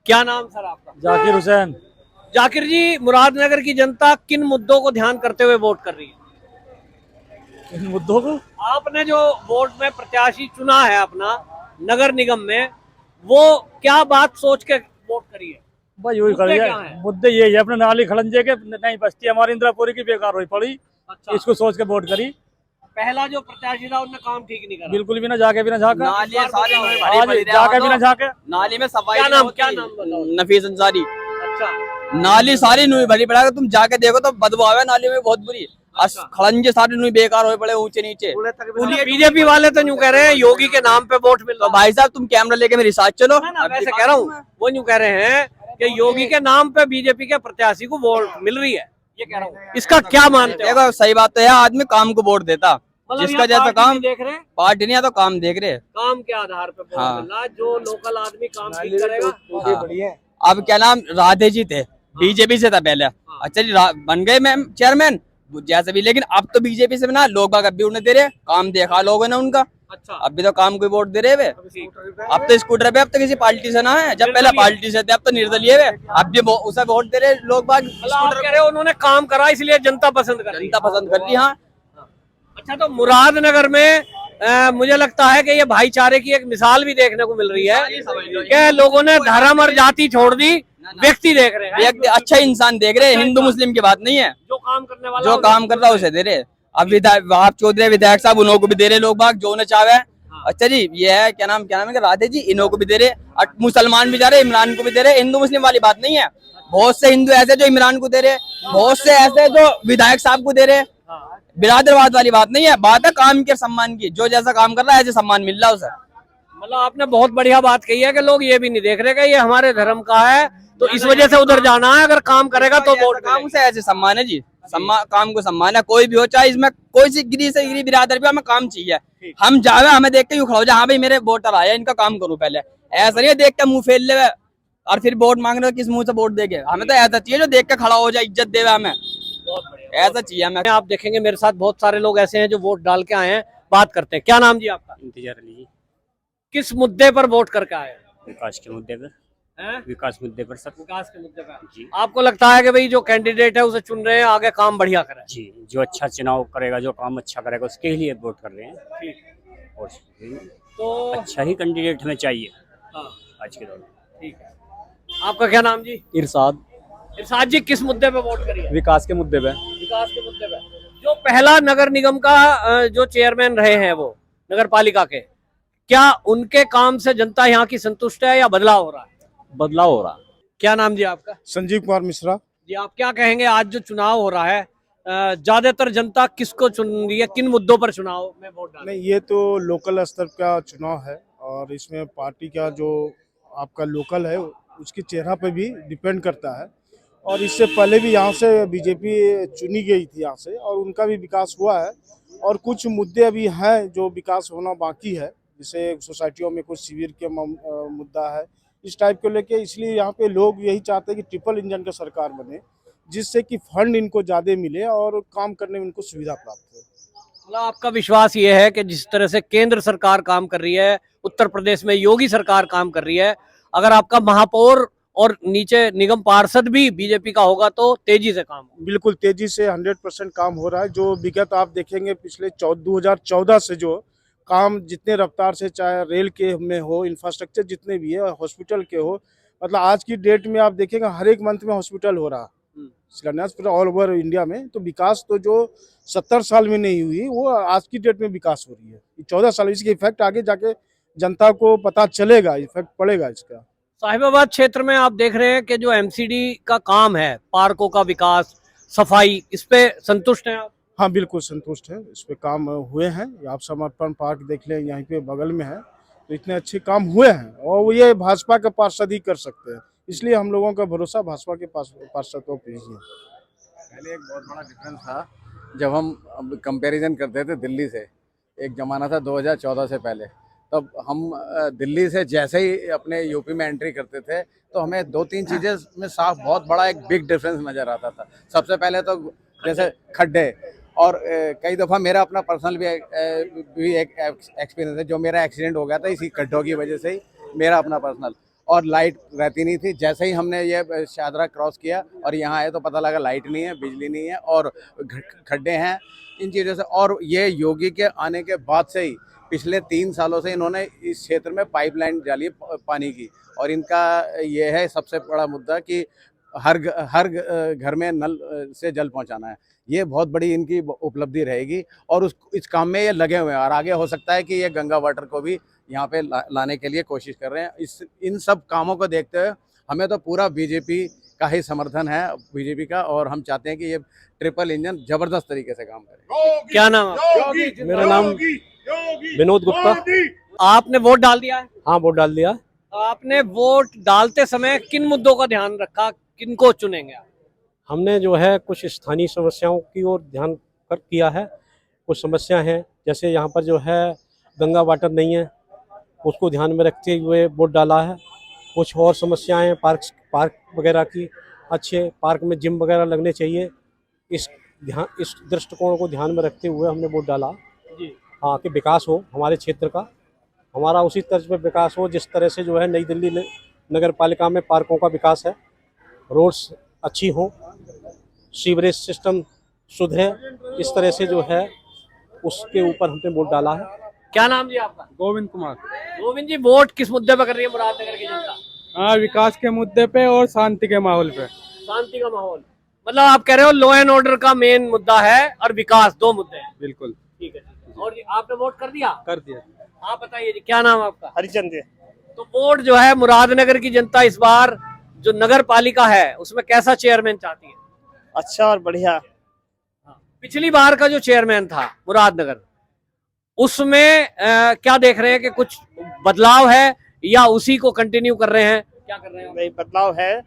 क्या नाम सर आपका? जाकिर हुसैन। जाकिर जी, मुरादनगर की जनता किन मुद्दों को ध्यान करते हुए वोट कर रही है? इन मुद्दों को आपने जो वोट में प्रत्याशी चुना है अपना नगर निगम में, वो क्या बात सोच के वोट करी है? भाई वही मुद्दे करिए। क्या हैं? मुद्दे यही है अपने नाली खड़ंजे के नहीं बस्ती हमारी इंदिरापुरी की बेकार हुई पड़ी। अच्छा, इसको सोच के वोट करी। पहला जो प्रत्याशी था उनने काम ठीक नहीं करा। बिल्कुल भी ना जाके भी ना झाका। नाली सारी नोई भरी आज पड़ी रहे जाके भी ना वहाँ तो। झाके। नाली में सफाई क्या नहीं नाम होती। बताओ? नफीस अंसारी। अच्छा, नाली सारी नोई भरी पड़ा है, तुम जाके देखो तो बदबू आवे नाली में बहुत बुरी। अच्छा। खड़ंजे सारे नोई बेकार हो पड़े ऊंचे नीचे। बीजेपी वाले तो यूँ कह रहे हैं योगी के नाम पे वोट मिल तो रहा भाई साहब तुम कैमरा लेके मेरे साथ चलो। है ना, वैसे कह रहा हूँ। वो यूँ कह रहे हैं कि योगी के नाम पे बीजेपी के प्रत्याशी को वोट मिल रही है, ये कह रहा हूँ। इसका क्या मानते हो? देखो सही बात तो है, आदमी काम को वोट देता, मतलब जिसका यहाँ जैसा पार्टी काम नहीं देख रहे, पार्टी नहीं है तो काम देख रहे। काम के आधार पे वोट हाँ। मिल रहा है। जो लोकल आदमी काम ठीक करेगा। हाँ। अब क्या नाम राधे जी थे, बीजेपी से था पहले। अच्छा जी बन गए मैम चेयरमैन जैसे भी, लेकिन अब तो बीजेपी से ना लोग बाग अब भी उन्हें दे रहे, काम देखा लोगों ने उनका। अच्छा, अब भी तो काम को वोट दे रहे वे। अब तो स्कूटर पे अब तो किसी पार्टी से ना है, जब पहले पार्टी से थे अब तो निर्दलीय वे। अब भी उसे वोट दे रहे लोग बाग। मतलब आप कह रहे हो उन्होंने काम करा इसलिए जनता पसंद कर रही है। जनता पसंद कर ली। हाँ अच्छा, तो मुरादनगर में मुझे लगता है कि ये भाईचारे की एक मिसाल भी देखने को मिल रही है कि लोगों ने धर्म और जाति छोड़ दी, व्यक्ति देख रहे हैं। एक अच्छा इंसान देख रहे, हिंदू मुस्लिम की बात नहीं है। जो काम करने वाला जो काम कर रहा है उसे दे रहे। अब विधायक आप चौधरी विधायक साहब उन्हों को भी दे रहे लोग बाग जो न चाहे। अच्छा जी ये है क्या नाम है राधे जी, इन्हों को भी दे रहे, मुसलमान भी जा रहे, इमरान को भी दे रहे। हिंदू मुस्लिम वाली बात नहीं है। बहुत से हिंदू ऐसे जो इमरान को दे रहे, बहुत से ऐसे जो विधायक साहब को दे रहे। बिरादरवाद वाली बात नहीं है, बात है काम के सम्मान की। जो जैसा काम कर रहा है ऐसे सम्मान मिल रहा है उसे। मतलब आपने बहुत बढ़िया बात कही है कि लोग ये भी नहीं देख रहे कि ये हमारे धर्म का है तो इस वजह से उधर जाना है। अगर काम करेगा तो वोट काम उसे ऐसे सम्मान है जी। काम को सम्मान है, कोई भी हो, चाहे इसमें कोई सी गिरी से गिरी बिरादर भी, हमें काम चाहिए। हम जावे हमें देख के खड़ा हो जाए, हाँ भाई मेरे वोटर आया, इनका काम करूं पहले। ऐसा नहीं है देख के मुंह फेर ले और फिर वोट मांग रहे हो, किस मुंह से वोट देंगे। हमें तो ऐसा चाहिए जो देख के खड़ा हो जाए, इज्जत देवे हमें। ऐसा चाहिए हमें। आप देखेंगे मेरे साथ बहुत सारे लोग ऐसे हैं जो वोट डाल के आए हैं। बात करते हैं। क्या नाम जी आपका? इंतजार अली। किस मुद्दे पर वोट करके आए हैं? विकास के मुद्दे पर। हैं? विकास मुद्दे पर सर। विकास के मुद्दे पर जी आपको लगता है कि भाई जो कैंडिडेट है उसे चुन रहे हैं, आगे काम बढ़िया करे? जी, जो अच्छा चुनाव करेगा, जो काम अच्छा करेगा उसके लिए वोट कर रहे हैं। ठीक। और तो अच्छा ही कैंडिडेट हमें चाहिए हाँ, आज के दौर में। ठीक है। आपका क्या नाम जी? इरशाद। इरशाद जी, किस मुद्दे पे वोट करिए? विकास के मुद्दे पे। विकास के मुद्दे पे। जो पहला नगर निगम का जो चेयरमैन रहे हैं वो नगर पालिका के, क्या उनके काम से जनता यहाँ की संतुष्ट है या बदलाव हो रहा है? बदलाव हो रहा। क्या नाम जी आपका? संजीव कुमार मिश्रा। जी, आप क्या कहेंगे आज जो चुनाव हो रहा है, ज्यादातर जनता किसको चुन रही है, किन मुद्दों पर चुनाव में वोट डाल? नहीं, ये तो लोकल स्तर का चुनाव है और इसमें पार्टी का जो आपका लोकल है उसके चेहरा पे भी डिपेंड करता है। और इससे पहले भी यहाँ से बीजेपी चुनी गई थी यहाँ से और उनका भी विकास हुआ है। और कुछ मुद्दे अभी हैं जो विकास होना बाकी है, जैसे सोसाइटियों में कुछ शिविर के मुद्दा है, इस टाइप को लेके। इसलिए यहाँ पे लोग यही चाहते हैं कि ट्रिपल इंजन का सरकार बने, जिससे कि फंड इनको ज़्यादा मिले और काम करने में इनको सुविधा प्राप्त हो। मतलब आपका विश्वास ये है कि जिस तरह से केंद्र सरकार काम कर रही है, उत्तर प्रदेश में योगी सरकार काम कर रही है, अगर आपका महापौर और नीचे निगम पार्षद भी बीजेपी का होगा तो तेजी से काम होगा? बिल्कुल तेजी से 100% काम हो रहा है। जो विगत आप देखेंगे पिछले 2014 से जो काम जितने रफ्तार से, चाहे रेल के में हो, इंफ्रास्ट्रक्चर जितने भी है, हॉस्पिटल के हो, मतलब आज की डेट में आप देखेंगे हर एक मंथ में हॉस्पिटल हो रहा शिलान्यास पूरा ऑल ओवर इंडिया में। तो विकास तो जो 70 साल में नहीं हुई वो आज की डेट में विकास हो रही है। 14 साल इसके इफेक्ट आगे जाके जनता को पता चलेगा, इफेक्ट पड़ेगा इसका। साहिबाबाद क्षेत्र में आप देख रहे हैं कि जो एमसीडी का काम है, पार्कों का विकास, सफाई, इस पे संतुष्ट हैं आप? हाँ बिल्कुल संतुष्ट है, इस पे काम हुए हैं। आप समर्पण पार्क देख लें, यहीं पे बगल में है, तो इतने अच्छे काम हुए हैं और वो ये भाजपा के पार्षद ही कर सकते हैं। इसलिए हम लोगों का भरोसा भाजपा के पार्षदों पे ही है। पहले एक बहुत बड़ा डिफरेंस था जब हम कंपैरिजन करते थे दिल्ली से। एक ज़माना था 2014 से पहले, तब हम दिल्ली से जैसे ही अपने यूपी में एंट्री करते थे तो हमें दो तीन चीज़ें में साफ बहुत बड़ा एक बिग डिफरेंस नज़र आता था। सबसे पहले तो जैसे खड्डे, और कई दफ़ा मेरा अपना पर्सनल भी एक एक्सपीरियंस है, जो मेरा एक्सीडेंट हो गया था इसी खड्डों की वजह से ही, मेरा अपना पर्सनल। और लाइट रहती नहीं थी। जैसे ही हमने ये शाहदरा क्रॉस किया और यहाँ आए तो पता लगा लाइट नहीं है, बिजली नहीं है और खड्डे हैं इन चीज़ों से। और ये योगी के आने के बाद से ही पिछले 3 सालों से इन्होंने इस क्षेत्र में पाइपलाइन डाली है पानी की, और इनका ये है सबसे बड़ा मुद्दा कि हर घर में नल से जल पहुंचाना है। ये बहुत बड़ी इनकी उपलब्धि रहेगी और इस काम में ये लगे हुए हैं, और आगे हो सकता है कि ये गंगा वाटर को भी यहाँ पे लाने के लिए कोशिश कर रहे हैं। इन सब कामों को देखते हुए हमें तो पूरा बीजेपी का ही समर्थन है, बीजेपी का, और हम चाहते हैं कि ये ट्रिपल इंजन जबरदस्त तरीके से काम करे। क्या नाम है? मेरा नाम विनोद गुप्ता। आपने वोट डाल दिया है? हाँ, वोट डाल दिया। आपने वोट डालते समय किन मुद्दों का ध्यान रखा, किनको चुनेंगे आप? हमने जो है कुछ स्थानीय समस्याओं की ओर ध्यान कर किया है। कुछ समस्या हैं, जैसे यहाँ पर जो है गंगा वाटर नहीं है, उसको ध्यान में रखते हुए वोट डाला है। कुछ और समस्याएं पार्क वगैरह की, अच्छे पार्क में जिम वगैरह लगने चाहिए, इस दृष्टिकोण को ध्यान में रखते हुए हमने वोट डाला। हाँ, कि विकास हो हमारे क्षेत्र का, हमारा उसी तर्ज पे विकास हो जिस तरह से जो है नई दिल्ली नगर पालिका में पार्कों का विकास है, रोड्स अच्छी हो, सीवरेज सिस्टम शुद्ध है, इस तरह से जो है उसके ऊपर हमने वोट डाला है। क्या नाम जी आपका? गोविंद कुमार। गोविंद जी, वोट किस मुद्दे पर कर रही है मुरादनगर की जनता? हाँ, विकास के मुद्दे पे और शांति के माहौल पे। शांति का माहौल, मतलब आप कह रहे हो लॉ एंड ऑर्डर का मेन मुद्दा है और विकास, 2 मुद्दे हैं। बिल्कुल ठीक है। और जी, आपने वोट कर दिया? कर दिया। आप बताइए जी, क्या नाम है आपका? हरिचंद जी। तो वोट जो है मुरादनगर की जनता इस बार जो नगर पालिका है उसमें कैसा चेयरमैन चाहती है? अच्छा और बढ़िया। पिछली बार का जो चेयरमैन था मुरादनगर, उसमें क्या देख रहे हैं कि कुछ बदलाव है या उसी को कंटिन्यू कर रहे हैं? क्या कर रहे हैं? नहीं, बदलाव है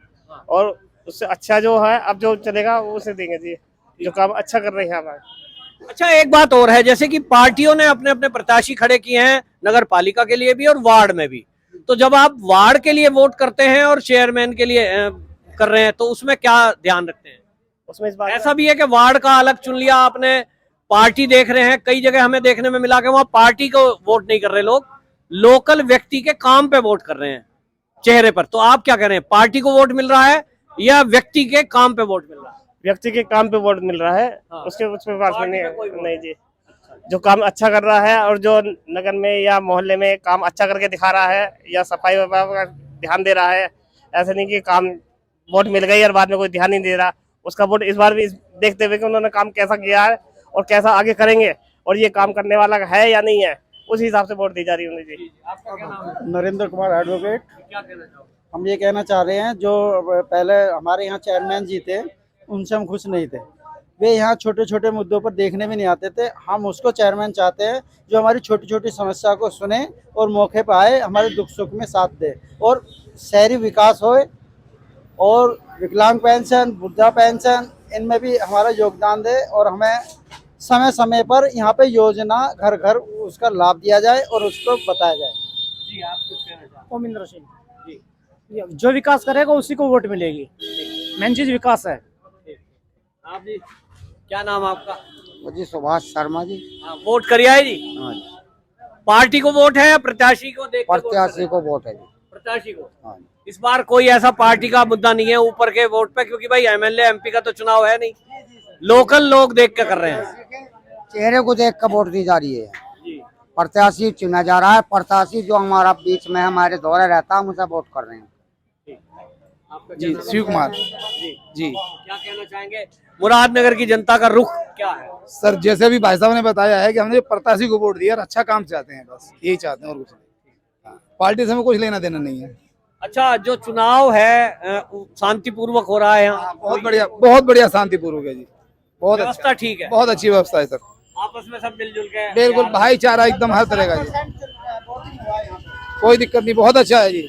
और उससे अच्छा जो है अब जो चलेगा वो उसे देंगे जी, जो काम अच्छा कर रहे हैं हमारे। अच्छा, एक बात और है, जैसे कि पार्टियों ने अपने अपने प्रत्याशी खड़े किए हैं नगर पालिका के लिए भी और वार्ड में भी, तो जब आप वार्ड के लिए वोट करते हैं और चेयरमैन के लिए कर रहे हैं तो उसमें क्या ध्यान रखते हैं? उसमें इस बात ऐसा भी है कि वार्ड का अलग चुन लिया आपने, पार्टी देख रहे हैं, कई जगह हमें देखने में मिला कि वहां पार्टी को वोट नहीं कर रहे लोग, लोकल व्यक्ति के काम पे वोट कर रहे हैं, चेहरे पर। तो आप क्या कह रहे हैं, पार्टी को वोट मिल रहा है या व्यक्ति के काम पे वोट मिल रहा है? व्यक्ति के काम पे वोट मिल रहा है। हाँ। उसमें बात पार्टी नहीं पे कोई वोट है। नहीं जी, जो काम अच्छा कर रहा है और जो नगर में या मोहल्ले में काम अच्छा करके दिखा रहा है या सफाई वफाई का ध्यान दे रहा है, ऐसा नहीं कि काम वोट मिल गई और बाद में कोई ध्यान नहीं दे रहा। उसका वोट इस बार भी देखते हुए कि उन्होंने काम कैसा किया है और कैसा आगे करेंगे और ये काम करने वाला है या नहीं है, उस हिसाब से वोट दी जा रही है उन्हें जी। आपका क्या नाम है? नरेंद्र कुमार एडवोकेट। क्या कहना चाहोगे? हम ये कहना चाह रहे हैं, जो पहले हमारे यहाँ चेयरमैन जी थे उनसे हम खुश नहीं थे। वे यहाँ छोटे छोटे मुद्दों पर देखने भी नहीं आते थे। हम उसको चेयरमैन चाहते हैं जो हमारी छोटी छोटी समस्या को सुने और मौके पर आए, हमारे दुख सुख में साथ दे, और शहरी विकास होए और विकलांग पेंशन, वृद्धा पेंशन, इनमें भी हमारा योगदान दे और हमें समय समय पर यहाँ पे योजना घर घर उसका लाभ दिया जाए और उसको बताया जाए। जी, आप कुछ कहना चाहते ओमिंद्र सिंह जी, जो विकास करेगा उसी को वोट मिलेगी, मेन चीज विकास है। हैं? आप जी, क्या नाम है आपका? जी सुभाष शर्मा जी। हाँ, वोट करिए है जी? हाँ जी, पार्टी को वोट है या प्रत्याशी को देख के वोट कर रहे प्रत्याशी हैं? को वोट है जी। प्रत्याशी को। हाँ जी। इस बार कोई ऐसा पार्टी का मुद्दा नहीं है ऊपर के वोट पे, क्योंकि भाई एमएलए एमपी का तो चुनाव है नहीं, लोकल लोग देख के कर रहे हैं। चेहरे को देख कर वोट दी जा रही है। जी, प्रत्याशी चुना जा रहा है, प्रत्याशी जो हमारा बीच में हमारे दौरे रहता है, हम उसे वोट कर रहे हैं। आपका जी, क्या शिव कुमार जी। क्या कहना चाहेंगे, मुरादनगर की जनता का रुख क्या है? सर, जैसे भी भाई साहब ने बताया है कि हमने प्रत्याशी को वोट दिया और अच्छा काम चाहते हैं, बस यही चाहते हैं और कुछ नहीं। हाँ, पार्टी से हमें कुछ लेना देना नहीं है। अच्छा, जो चुनाव है शांतिपूर्वक हो रहा है यहाँ? बहुत बढ़िया शांतिपूर्वक है जी, बहुत व्यवस्था अच्छा, ठीक है, बहुत अच्छी व्यवस्था है सर। आपस में सब मिलजुल के? बिल्कुल भाईचारा एकदम हर तरह का जी, कोई दिक्कत नहीं, बहुत अच्छा है जी।